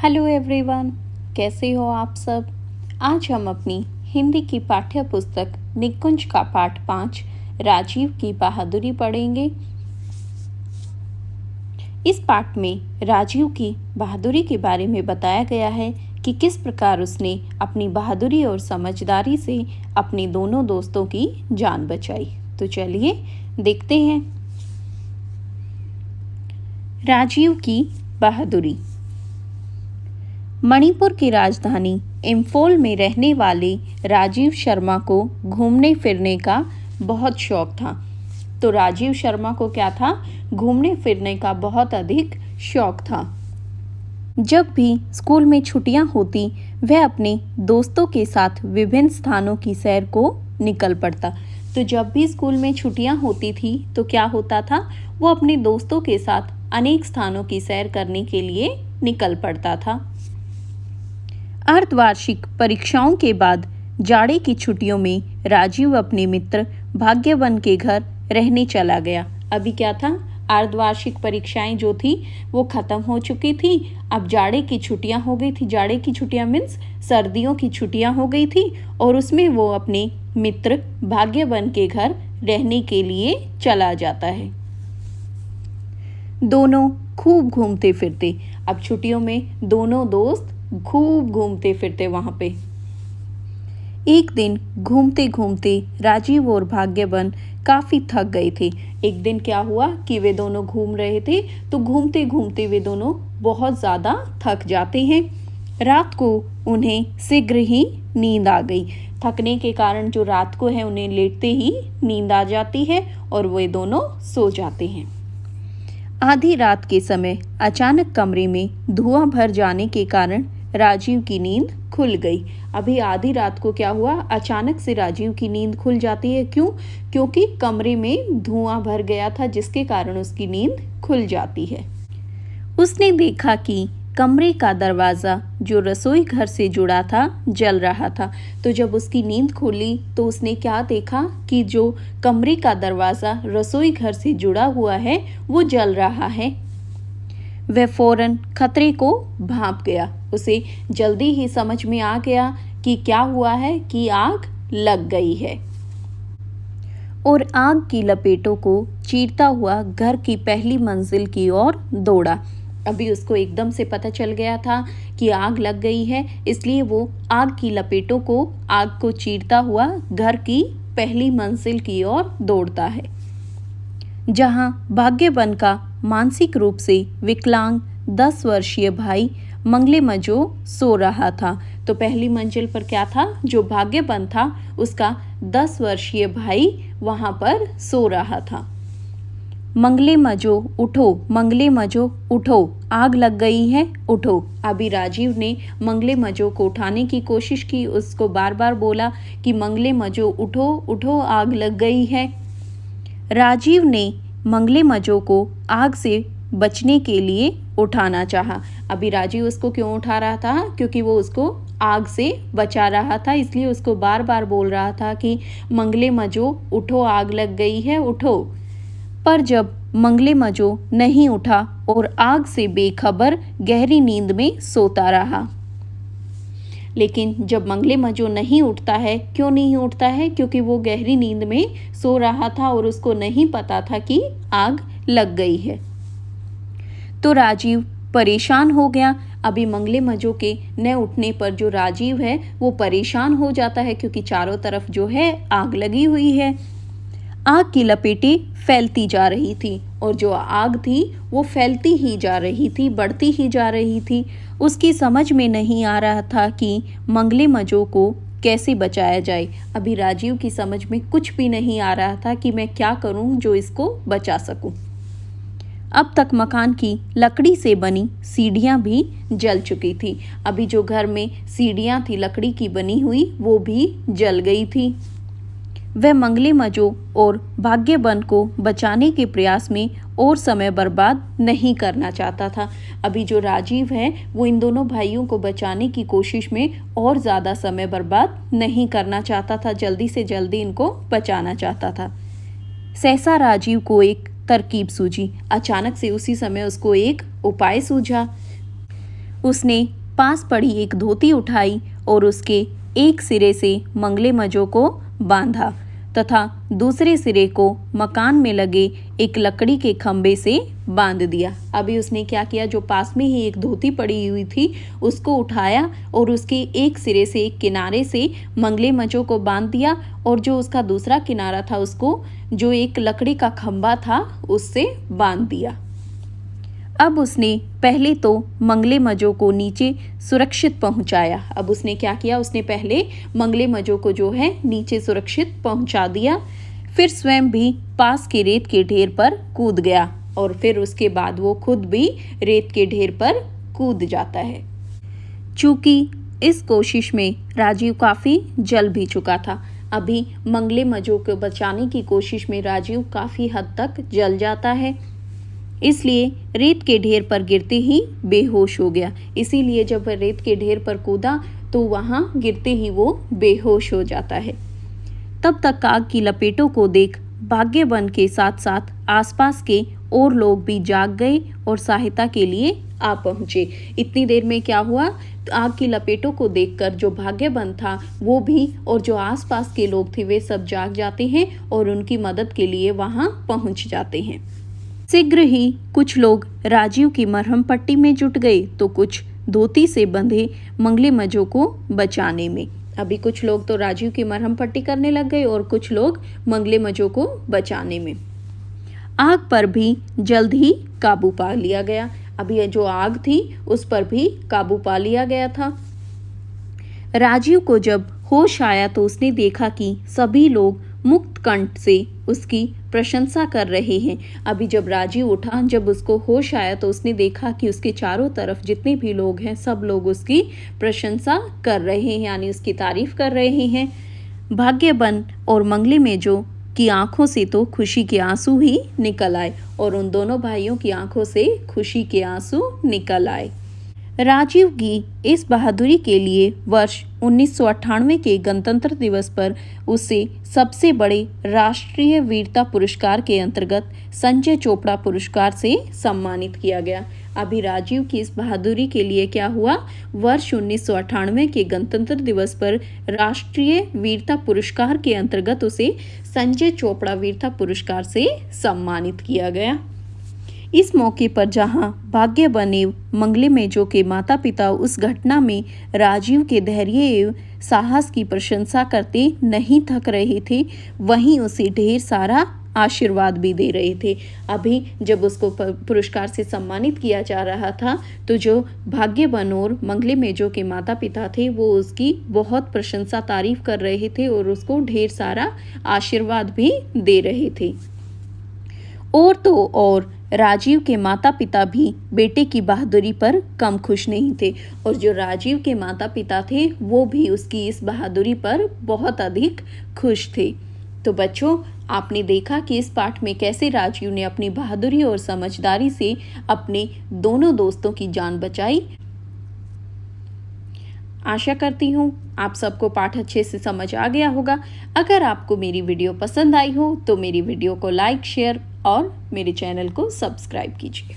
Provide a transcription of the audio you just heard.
Hello everyone, कैसे हो आप सब। आज हम अपनी हिंदी की पाठ्य पुस्तक निकुंज का पाठ 5 राजीव की बहादुरी पढ़ेंगे। इस पाठ में राजीव की बहादुरी के बारे में बताया गया है कि किस प्रकार उसने अपनी बहादुरी और समझदारी से अपने दोनों दोस्तों की जान बचाई। तो चलिए देखते हैं। राजीव की बहादुरी। मणिपुर की राजधानी इम्फॉल में रहने वाले राजीव शर्मा को घूमने फिरने का बहुत शौक था। तो राजीव शर्मा को क्या था? घूमने फिरने का बहुत अधिक शौक था। जब भी स्कूल में छुट्टियां होती, वह अपने दोस्तों के साथ विभिन्न स्थानों की सैर को निकल पड़ता। तो जब भी स्कूल में छुट्टियां होती थी तो क्या होता था? वो अपने दोस्तों के साथ अनेक स्थानों की सैर करने के लिए निकल पड़ता था। अर्धवार्षिक परीक्षाओं के बाद जाड़े की छुट्टियों में राजीव अपने मित्र भाग्यवन के घर रहने चला गया। अभी क्या था? अर्धवार्षिक परीक्षाएं जो थी वो खत्म हो चुकी थी। अब जाड़े की छुट्टियां हो गई थी। जाड़े की छुट्टियां मीन्स सर्दियों की छुट्टियां हो गई थी और उसमें वो अपने मित्र भाग्यवन के घर रहने के लिए चला जाता है। दोनों खूब घूमते फिरते। अब छुट्टियों में दोनों दोस्त खूब घूमते फिरते वहां पे। एक दिन घूमते घूमते राजीव और भाग्यवन काफी थक गए थे। एक दिन क्या हुआ कि वे दोनों घूम रहे थे, तो घूमते घूमते वे दोनों बहुत ज्यादा थक जाते हैं। रात को उन्हें शीघ्र ही नींद आ गई। थकने के कारण जो रात को है उन्हें लेटते ही नींद आ जाती है और वे दोनों सो जाते हैं। आधी रात के समय अचानक कमरे में धुआं भर जाने के कारण राजीव की नींद खुल गई। अभी आधी रात को क्या हुआ? अचानक से राजीव की नींद खुल जाती है। क्यों? क्योंकि कमरे में धुआं भर गया था, जिसके कारण उसकी नींद खुल जाती है। उसने देखा कि कमरे का दरवाज़ा जो रसोई घर से जुड़ा था जल रहा था। तो जब उसकी नींद खुली तो उसने क्या देखा कि जो कमरे का दरवाज़ा रसोई घर से जुड़ा हुआ है वो जल रहा है। वह फौरन खतरे को भांप गया। उसे जल्दी ही समझ में आ गया कि क्या हुआ है, कि आग लग गई है और आग की लपेटों को चीरता हुआ घर की पहली मंजिल की ओर दौड़ा। अभी उसको एकदम से पता चल गया था कि आग लग गई है, इसलिए वो आग की लपेटों को, आग को चीरता हुआ घर की पहली मंजिल की ओर दौड़ता है, जहां भाग्यवन का मानसिक रूप से विकलांग 10 वर्षीय भाई मंगले मजो सो रहा था। तो पहली मंजिल पर क्या था? जो भाग्यवन था उसका 10 वर्षीय भाई वहां पर सो रहा था। मंगले मजो उठो, मंगले मजो उठो, आग लग गई है, उठो। अभी राजीव ने मंगले मजो को उठाने की कोशिश की, उसको बार बार बोला कि मंगले मजो उठो उठो, आग लग गई है। राजीव ने मंगले मजो को आग से बचने के लिए उठाना चाहा। अभी राजीव उसको क्यों उठा रहा था? क्योंकि वो उसको आग से बचा रहा था, इसलिए उसको बार बार बोल रहा था कि मंगले मजो उठो, आग लग गई है, उठो। पर जब मंगले मजो नहीं उठा और आग से बेखबर गहरी नींद में सोता रहा। लेकिन जब मंगले मजो नहीं उठता है, क्यों नहीं उठता है? क्योंकि वो गहरी नींद में सो रहा था और उसको नहीं पता था कि आग लग गई है। तो राजीव परेशान हो गया। अभी मंगले मजो के न उठने पर जो राजीव है वो परेशान हो जाता है, क्योंकि चारों तरफ जो है आग लगी हुई है। आग की लपेटें फैलती जा रही थी और जो आग थी वो फैलती ही जा रही थी, बढ़ती ही जा रही थी। उसकी समझ में नहीं आ रहा था कि मंगले मजो को कैसे बचाया जाए। अभी राजीव की समझ में कुछ भी नहीं आ रहा था कि मैं क्या करूं जो इसको बचा सकूं। अब तक मकान की लकड़ी से बनी सीढ़ियां भी जल चुकी थी। अभी जो घर में सीढ़ियां थी लकड़ी की बनी हुई वो भी जल गई थी। वह मंगले मजो और भाग्यवन को बचाने के प्रयास में और समय बर्बाद नहीं करना चाहता था। अभी जो राजीव है वो इन दोनों भाइयों को बचाने की कोशिश में और ज़्यादा समय बर्बाद नहीं करना चाहता था, जल्दी से जल्दी इनको बचाना चाहता था। सहसा राजीव को एक तरकीब सूझी। अचानक से उसी समय उसको एक उपाय सूझा। उसने पास पड़ी एक धोती उठाई और उसके एक सिरे से मंगले मजों को बांधा तथा दूसरे सिरे को मकान में लगे एक लकड़ी के खंभे से बांध दिया। अभी उसने क्या किया, जो पास में ही एक धोती पड़ी हुई थी उसको उठाया और उसके एक सिरे से एक किनारे से मंगले मजों को बांध दिया और जो उसका दूसरा किनारा था उसको जो एक लकड़ी का खंभा था उससे बांध दिया। अब उसने पहले तो मंगले मजों को नीचे सुरक्षित पहुंचाया। अब उसने क्या किया, उसने पहले मंगले मजों को जो है नीचे सुरक्षित पहुंचा दिया, फिर स्वयं भी पास के रेत के ढेर पर कूद गया और फिर उसके बाद वो खुद भी रेत के ढेर पर कूद जाता है। चूँकि इस कोशिश में राजीव काफ़ी जल भी चुका था। अभी मंगले मजों को बचाने की कोशिश में राजीव काफ़ी हद तक जल जाता है, इसलिए रेत के ढेर पर गिरते ही बेहोश हो गया। इसीलिए जब वह रेत के ढेर पर कूदा तो वहाँ गिरते ही वो बेहोश हो जाता है। तब तक आग की लपेटों को देख भाग्यवन के साथ साथ आसपास के और लोग भी जाग गए और सहायता के लिए आ पहुँचे। इतनी देर में क्या हुआ, आग की लपेटों को देखकर जो भाग्यवन था वो भी और जो आसपास के लोग थे वे सब जाग जाते हैं और उनकी मदद के लिए वहाँ पहुँच जाते हैं। शीघ्र ही कुछ लोग राजीव की मरहम पट्टी में जुट गए तो कुछ धोती से बंधे मंगले मजों को बचाने में। अभी कुछ लोग तो राजीव की मरहम पट्टी करने लग गए और कुछ लोग मंगले मजों को बचाने में। आग पर भी जल्द ही काबू पा लिया गया। अभी जो आग थी उस पर भी काबू पा लिया गया था। राजीव को जब होश आया तो उसने देखा कि सभी लोग मुक्त कंठ से उसकी प्रशंसा कर रहे हैं। अभी जब राजीव उठा, जब उसको होश आया तो उसने देखा कि उसके चारों तरफ जितने भी लोग हैं सब लोग उसकी प्रशंसा कर रहे हैं, यानी उसकी तारीफ कर रहे हैं। भाग्यवन और मंगले मेजों की आंखों से तो खुशी के आंसू ही निकल आए और उन दोनों भाइयों की आंखों से खुशी के आंसू निकल आए। राजीव की इस बहादुरी के लिए वर्ष 1998 के गणतंत्र दिवस पर उसे सबसे बड़े राष्ट्रीय वीरता पुरस्कार के अंतर्गत संजय चोपड़ा पुरस्कार से सम्मानित किया गया। अभी राजीव की इस बहादुरी के लिए क्या हुआ, वर्ष 1998 के गणतंत्र दिवस पर राष्ट्रीय वीरता पुरस्कार के अंतर्गत उसे संजय चोपड़ा वीरता पुरस्कार से सम्मानित किया गया। इस मौके पर जहां भाग्यवन एवं मंगले मेजों के माता पिता उस घटना में राजीव के धैर्य एवं साहस की प्रशंसा करते नहीं थक रहे थे, वहीं उसे ढेर सारा आशीर्वाद भी दे रहे थे। अभी जब उसको पुरस्कार से सम्मानित किया जा रहा था तो जो भाग्यवन और मंगले मेजों के माता पिता थे वो उसकी बहुत प्रशंसा तारीफ कर रहे थे और उसको ढेर सारा आशीर्वाद भी दे रहे थे। और तो और राजीव के माता पिता भी बेटे की बहादुरी पर कम खुश नहीं थे और जो राजीव के माता पिता थे वो भी उसकी इस बहादुरी पर बहुत अधिक खुश थे। तो बच्चों, आपने देखा कि इस पाठ में कैसे राजीव ने अपनी बहादुरी और समझदारी से अपने दोनों दोस्तों की जान बचाई। आशा करती हूँ आप सबको पाठ अच्छे से समझ आ गया होगा। अगर आपको मेरी वीडियो पसंद आई हो तो मेरी वीडियो को लाइक, शेयर और मेरे चैनल को सब्सक्राइब कीजिए।